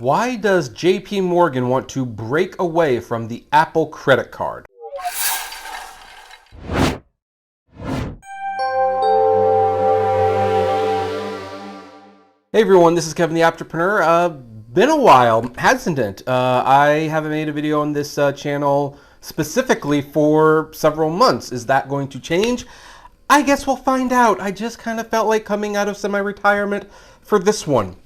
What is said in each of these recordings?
Why does JP Morgan want to break away from the Apple credit card? Hey everyone, this is Kevin the Apptrepreneur. Been a while, hasn't it? I haven't made a video on this channel specifically for several months. Is that going to change? I guess we'll find out. I just kind of felt like coming out of semi-retirement for this one.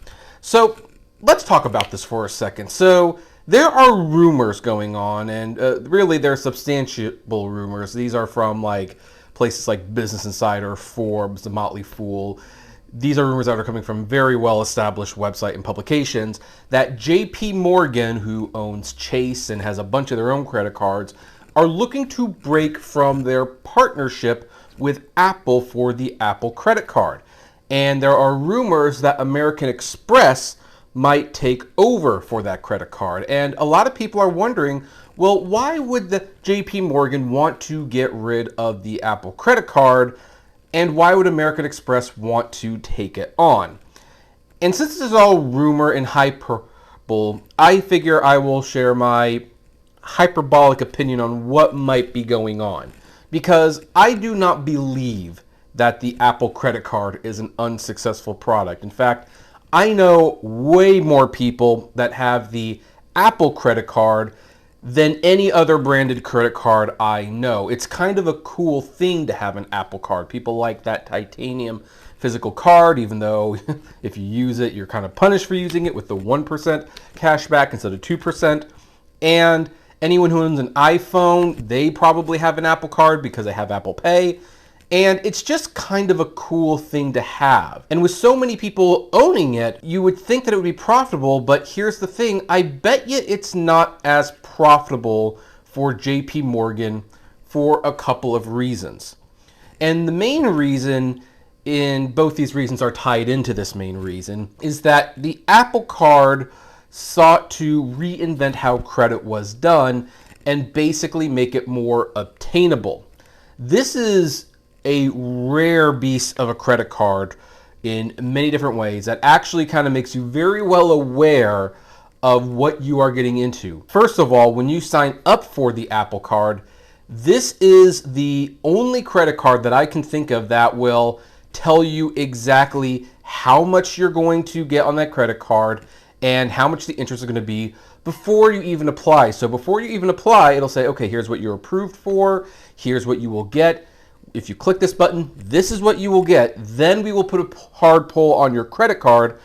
So let's talk about this for a second. So there are rumors going on, and really they're substantiable rumors. These are from like places like Business Insider, Forbes, The Motley Fool. These are rumors that are coming from very well-established website and publications that JP Morgan, who owns Chase and has a bunch of their own credit cards, are looking to break from their partnership with Apple for the Apple credit card. And there are rumors that American Express might take over for that credit card. And a lot of people are wondering, well, why would the JP Morgan want to get rid of the Apple credit card? And why would American Express want to take it on? And since this is all rumor and hyperbole, I figure I will share my hyperbolic opinion on what might be going on. Because I do not believe that the Apple credit card is an unsuccessful product. In fact, I know way more people that have the Apple credit card than any other branded credit card I know. It's kind of a cool thing to have an Apple card. People like that titanium physical card, even though if you use it, you're kind of punished for using it with the 1% cash back instead of 2%. And anyone who owns an iPhone, they probably have an Apple card because they have Apple Pay. And it's just kind of a cool thing to have. And with so many people owning it, you would think that it would be profitable, but here's the thing, I bet you it's not as profitable for JP Morgan for a couple of reasons. And the main reason, and both these reasons are tied into this main reason, is that the Apple card sought to reinvent how credit was done and basically make it more obtainable. This is a rare beast of a credit card in many different ways that actually kind of makes you very well aware of what you are getting into. First of all, when you sign up for the Apple card, this is the only credit card that I can think of that will tell you exactly how much you're going to get on that credit card and how much the interest is going to be before you even apply. So before you even apply, it'll say, okay, here's what you're approved for, here's what you will get. If you click this button, this is what you will get. Then we will put a hard pull on your credit card,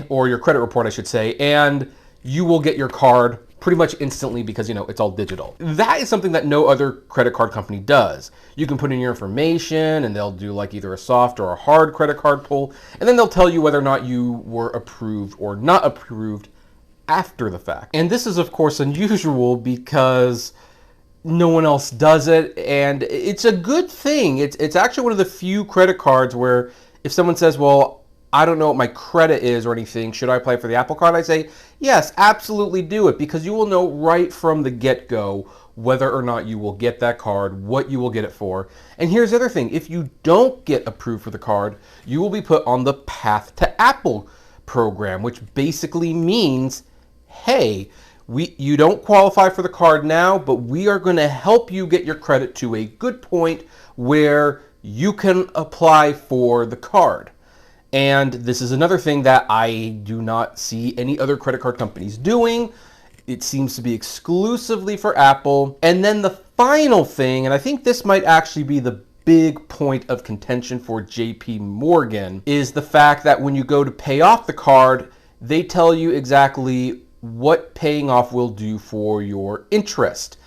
or your credit report, I should say, and you will get your card pretty much instantly because, you know, it's all digital. That is something that no other credit card company does. You can put in your information and they'll do like either a soft or a hard credit card pull, and then they'll tell you whether or not you were approved or not approved after the fact. And this is, of course, unusual because no one else does it, and it's a good thing. It's actually one of the few credit cards where if someone says, well, I don't know what my credit is or anything, should I apply for the Apple card? I say, yes, absolutely do it, because you will know right from the get-go whether or not you will get that card, what you will get it for. And here's the other thing, if you don't get approved for the card, you will be put on the Path to Apple program, which basically means, hey, you don't qualify for the card now, but we are going to help you get your credit to a good point where you can apply for the card. And this is another thing that I do not see any other credit card companies doing. It seems to be exclusively for Apple. And then the final thing, and I think this might actually be the big point of contention for JP Morgan, is the fact that when you go to pay off the card, they tell you exactly what paying off will do for your interest.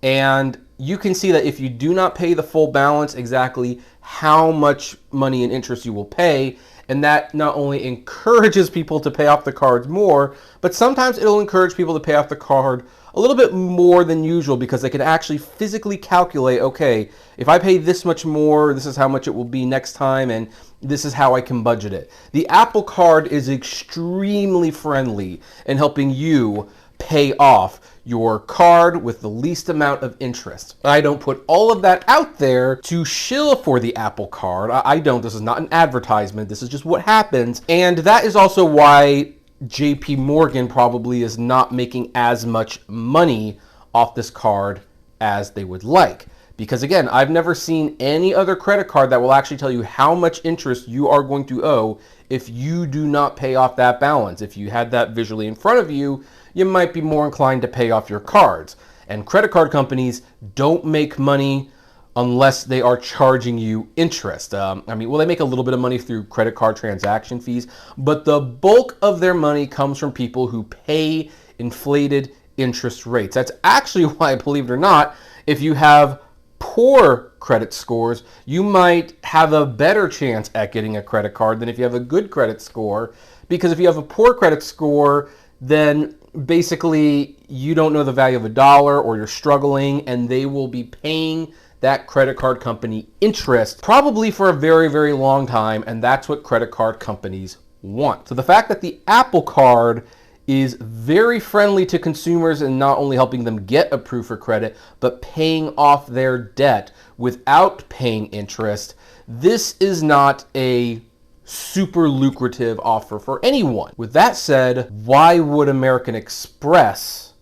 And you can see that if you do not pay the full balance, exactly how much money and interest you will pay. And that not only encourages people to pay off the cards more, but sometimes it'll encourage people to pay off the card a little bit more than usual because they can actually physically calculate, okay, if I pay this much more, this is how much it will be next time, and this is how I can budget it. The Apple card is extremely friendly in helping you pay off your card with the least amount of interest. I don't put all of that out there to shill for the Apple card. I don't. This is not an advertisement. This is just what happens. And that is also why JP Morgan probably is not making as much money off this card as they would like. Because again, I've never seen any other credit card that will actually tell you how much interest you are going to owe if you do not pay off that balance. If you had that visually in front of you, you might be more inclined to pay off your cards. And credit card companies don't make money unless they are charging you interest. Well, they make a little bit of money through credit card transaction fees, but the bulk of their money comes from people who pay inflated interest rates. That's actually why, believe it or not, if you have poor credit scores, you might have a better chance at getting a credit card than if you have a good credit score. Because if you have a poor credit score, then basically you don't know the value of a dollar, or you're struggling, and they will be paying that credit card company interest probably for a very, very long time, and that's what credit card companies want. So the fact that the Apple Card is very friendly to consumers and not only helping them get approved for credit, but paying off their debt without paying interest, this is not a super lucrative offer for anyone. With that said, why would American Express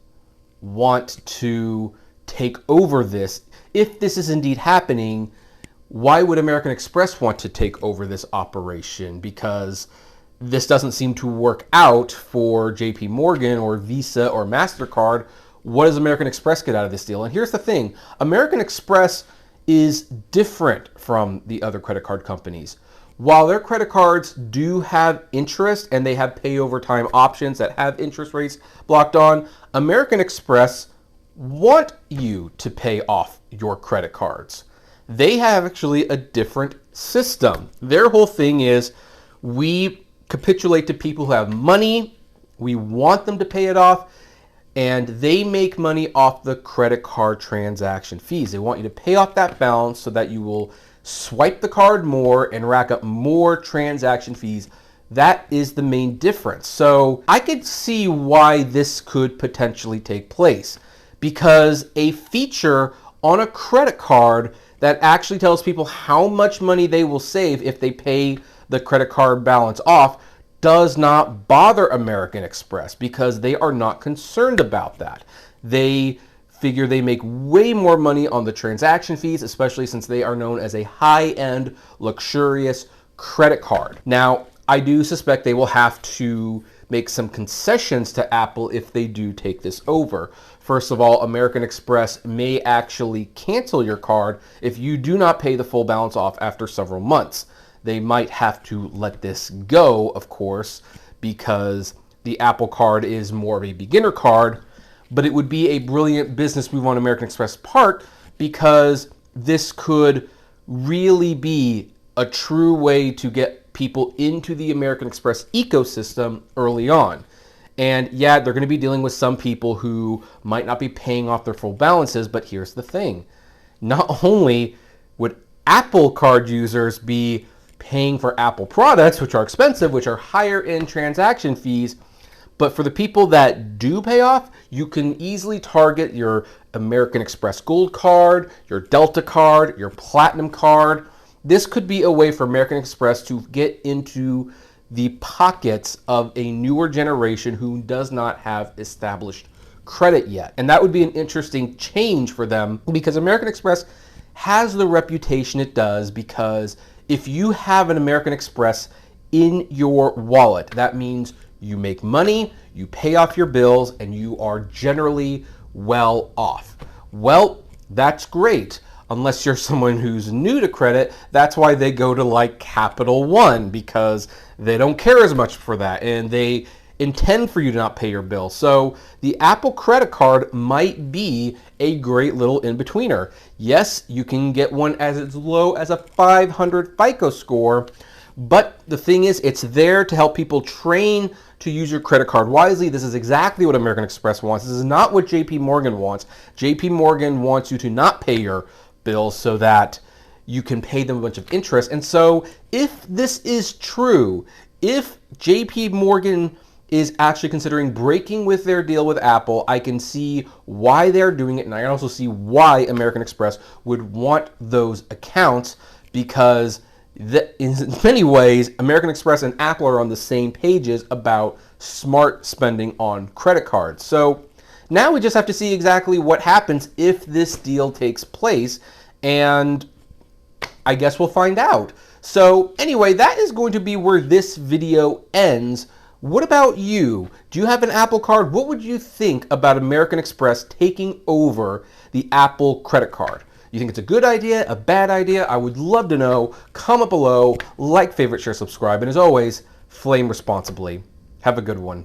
want to take over this? If this is indeed happening, why would American Express want to take over this operation? Because this doesn't seem to work out for JP Morgan or Visa or MasterCard. What does American Express get out of this deal? And here's the thing, American Express is different from the other credit card companies. While their credit cards do have interest and they have pay over time options that have interest rates blocked on, American Express want you to pay off your credit cards. They have actually a different system. Their whole thing is, we capitulate to people who have money, we want them to pay it off, and they make money off the credit card transaction fees. They want you to pay off that balance so that you will swipe the card more and rack up more transaction fees. That is the main difference. So I could see why this could potentially take place, because a feature on a credit card that actually tells people how much money they will save if they pay the credit card balance off does not bother American Express, because they are not concerned about that. They figure they make way more money on the transaction fees, especially since they are known as a high-end, luxurious credit card. Now, I do suspect they will have to make some concessions to Apple if they do take this over. First of all, American Express may actually cancel your card if you do not pay the full balance off after several months. They might have to let this go, of course, because the Apple Card is more of a beginner card, but it would be a brilliant business move on American Express' part, because this could really be a true way to get people into the American Express ecosystem early on. And yeah, they're going to be dealing with some people who might not be paying off their full balances, but here's the thing. Not only would Apple Card users be paying for Apple products, which are expensive, which are higher in transaction fees, but for the people that do pay off, you can easily target your American Express Gold card, your Delta card, your Platinum card. This could be a way for American Express to get into the pockets of a newer generation who does not have established credit yet. And that would be an interesting change for them, because American Express has the reputation it does, because if you have an American Express in your wallet, that means you make money, you pay off your bills, and you are generally well off. Well, that's great. Unless you're someone who's new to credit, that's why they go to like Capital One, because they don't care as much for that and they intend for you to not pay your bill. So the Apple credit card might be a great little in-betweener. Yes, you can get one as low as a 500 FICO score, but the thing is, it's there to help people train to use your credit card wisely. This is exactly what American Express wants. This is not what JP Morgan wants. JP Morgan wants you to not pay your bills so that you can pay them a bunch of interest. And so if this is true, if JP Morgan is actually considering breaking with their deal with Apple, I can see why they're doing it, and I can also see why American Express would want those accounts, because in many ways, American Express and Apple are on the same pages about smart spending on credit cards. So now we just have to see exactly what happens if this deal takes place, and I guess we'll find out. So anyway, that is going to be where this video ends. What about you? Do you have an Apple Card? What would you think about American Express taking over the Apple credit card? You think it's a good idea, a bad idea? I would love to know. Comment below, like, favorite, share, subscribe, and as always, flame responsibly. Have a good one.